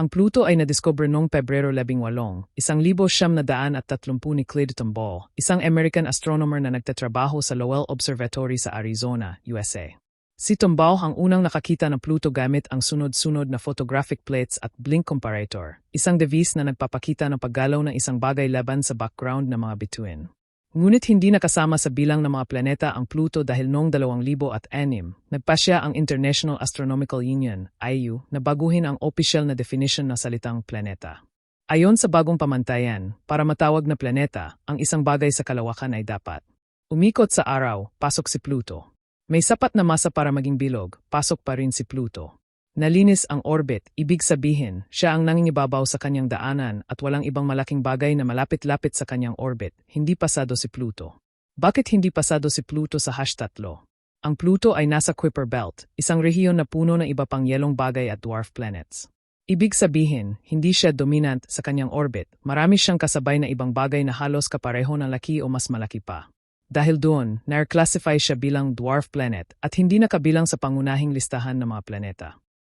Ang Pluto ay nadiskubre noong Pebrero 18, 1930 ni Clyde Tombaugh, isang American astronomer na nagtatrabaho sa Lowell Observatory sa Arizona, USA. Si Tombaugh ang unang nakakita ng Pluto gamit ang sunod-sunod na photographic plates at blink comparator, isang device na nagpapakita ng paggalaw ng isang bagay laban sa background ng mga bituin. Ngunit hindi nakasama sa bilang ng mga planeta ang Pluto dahil noong 2006, nagpasya ang International Astronomical Union, IU, na baguhin ang opisyal na definition ng salitang planeta. Ayon sa bagong pamantayan, para matawag na planeta, ang isang bagay sa kalawakan ay dapat umikot sa araw, pasok si Pluto. May sapat na masa para maging bilog, pasok pa rin si Pluto. Nalinis ang orbit, ibig sabihin, siya ang nangingibabaw sa kanyang daanan at walang ibang malaking bagay na malapit-lapit sa kanyang orbit, hindi pasado si Pluto. Bakit hindi pasado si Pluto sa #3? Ang Pluto ay nasa Kuiper Belt, isang rehiyon na puno ng iba pang yelong bagay at dwarf planets. Ibig sabihin, hindi siya dominant sa kanyang orbit, marami siyang kasabay na ibang bagay na halos kapareho ng laki o mas malaki pa. Dahil doon, na-classify siya bilang dwarf planet at hindi nakabilang sa pangunahing listahan ng mga planeta.